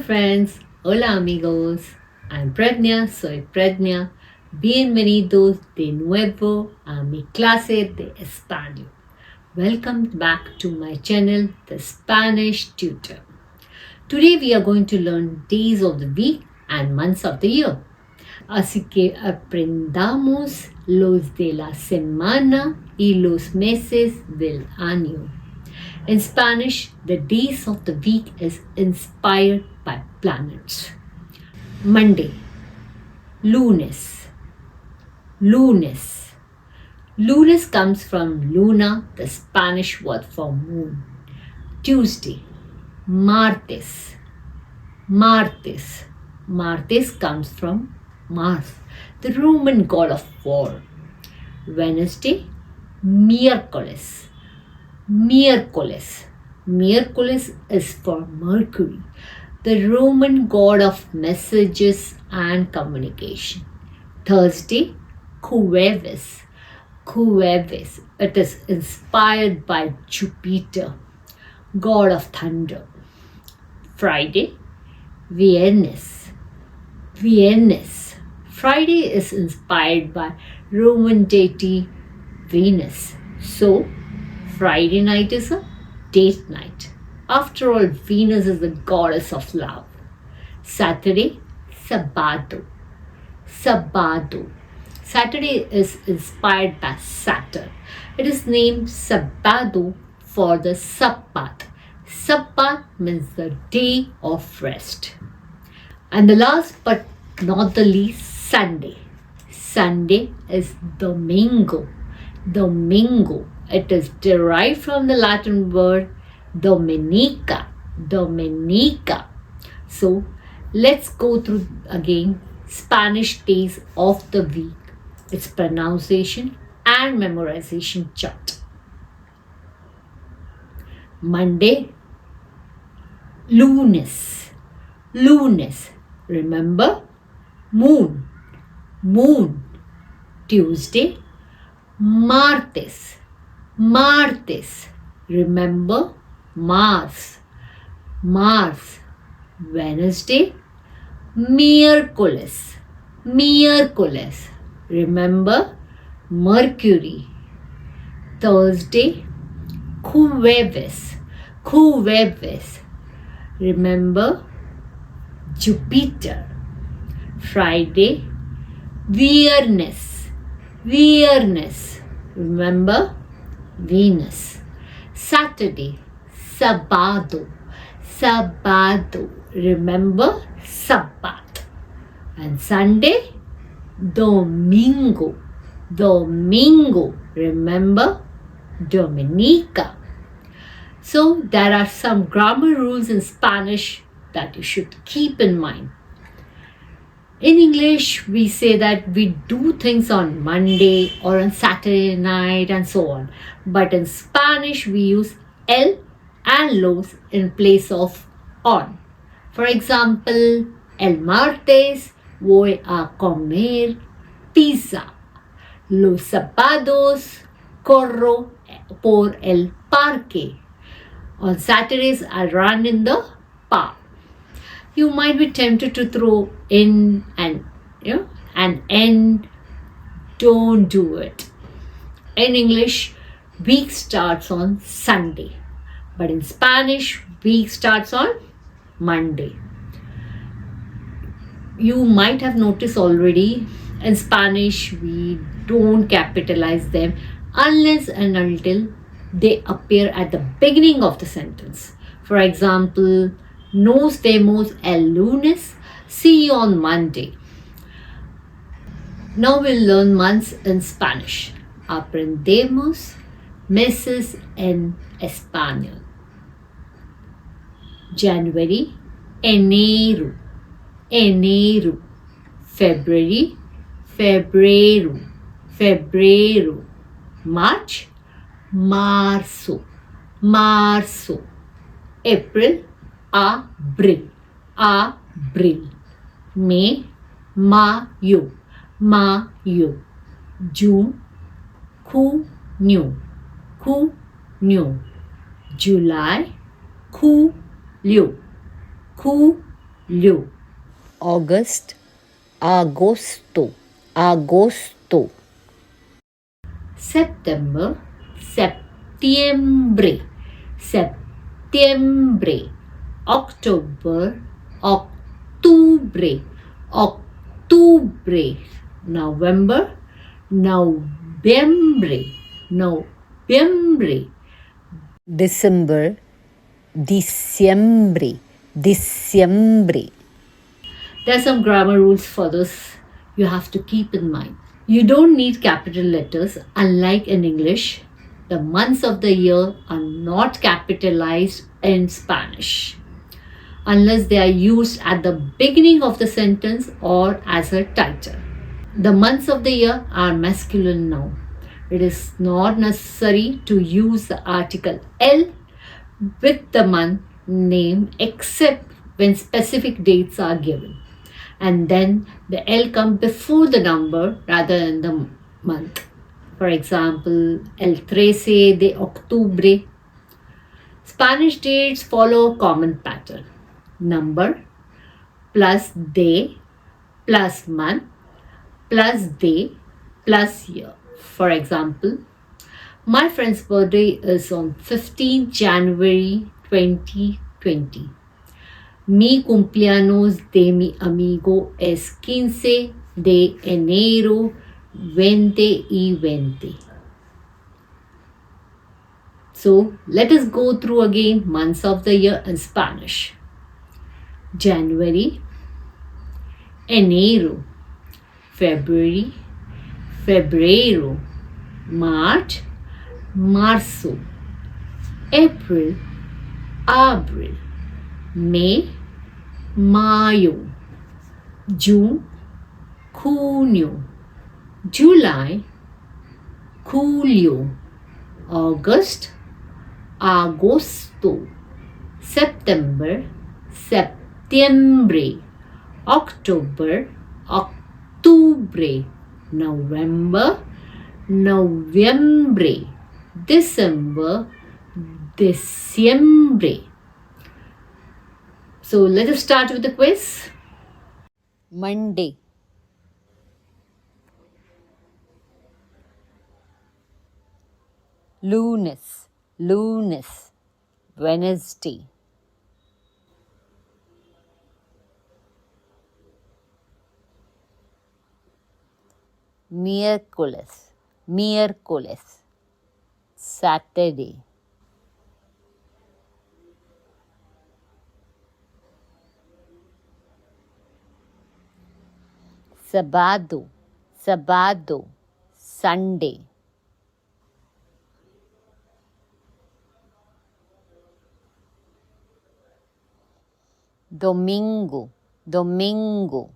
friends, hola amigos. I'm Pradnya, soy Pradnya. Bienvenidos de nuevo a mi clase de español. Welcome back to my channel, The Spanish Tutor. Today we are going to learn days of the week and months of the year. Así que aprendamos los de la semana y los meses del año. In Spanish, the days of the week is inspired by planets. Monday, lunes, lunes. Lunes comes from luna, the Spanish word for moon. Tuesday, martes, martes. Martes comes from Mars, the Roman god of war. Wednesday, miércoles. Miércoles. Miércoles is for Mercury, the Roman god of messages and communication. Thursday, jueves. Jueves. It is inspired by Jupiter, god of thunder. Friday, viernes. Viernes. Friday is inspired by Roman deity Venus. So, Friday night is a date night. After all, Venus is the goddess of love. Saturday, Sabado. Sabado. Saturday is inspired by Saturn. It is named Sabado for the Sabbath. Sabbath means the day of rest. And the last but not the least, Sunday. Sunday is Domingo. Domingo. It is derived from the Latin word Dominica. Dominica. So let's go through again Spanish days of the week, its pronunciation and memorization chart. Monday, lunes. Lunes. Remember? Moon. Moon. Tuesday, martes. Martes. Remember? Mars. Mars. Wednesday, miércoles. Miércoles. Remember? Mercury. Thursday, jueves. Jueves. Remember? Jupiter. Friday, viernes. Viernes. Remember? Venus. Saturday, Sabado. Sabado. Remember? Sabbath. And Sunday, Domingo. Domingo. Remember? Dominica. So there are some grammar rules in Spanish that you should keep in mind. In English, we say that we do things on Monday or on Saturday night and so on. But in Spanish, we use el and los in place of on. For example, el martes voy a comer pizza. Los sábados corro por el parque. On Saturdays, I run in the park. You might be tempted to throw in an end. Don't do it. In English, week starts on Sunday. But in Spanish, week starts on Monday. You might have noticed already, in Spanish, we don't capitalize them unless and until they appear at the beginning of the sentence. For example, nos vemos el lunes. See you on Monday. Now we'll learn months in Spanish. Aprendemos meses en español. January, enero. Enero. February, febrero. Febrero. March, marzo. Marzo. April, abril. Abril. May, mayo. Mayo. June, junio. Junio. July, julio. Julio. August, agosto, agosto. September, septiembre, septiembre. October, octubre, octubre. November, noviembre, noviembre. December, diciembre, diciembre. There are some grammar rules for this you have to keep in mind. You don't need capital letters, unlike in English. The months of the year are not capitalized in Spanish unless they are used at the beginning of the sentence or as a title. The months of the year are masculine noun. It is not necessary to use the article L with the month name except when specific dates are given. And then the L comes before the number rather than the month. For example, el 13 de octubre. Spanish dates follow a common pattern. Number plus day plus month plus day plus year. For example, my friend's birthday is on 15th January 2020. Mi cumpleaños de mi amigo es 15 de enero 2020. So let us go through again months of the year in Spanish. January, enero, February, febrero, March, marzo, April, abril, May, mayo, June, junio, July, julio, August, agosto, September, septiembre, October, octubre, November, noviembre, December, diciembre. So let us start with the quiz. Monday, lunes, lunes, Wednesday, miércoles, miércoles, Saturday, sábado, sábado, Sunday, domingo, domingo,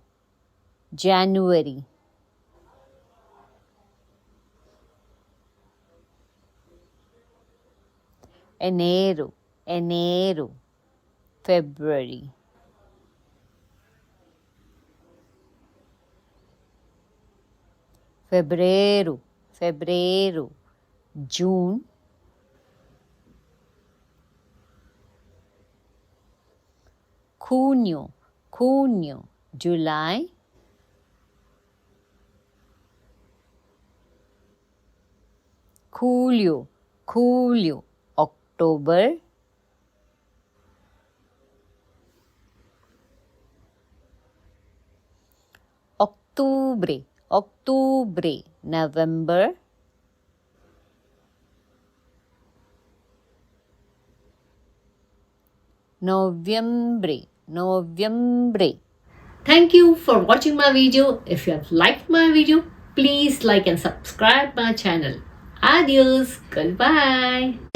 January, enero, enero, February, febrero, febrero, June, junio, junio, July, julio, julio, October, octubre, octubre, November, noviembre, noviembre. Thank you for watching my video. If you have liked my video, please like and subscribe my channel. Adios. Goodbye.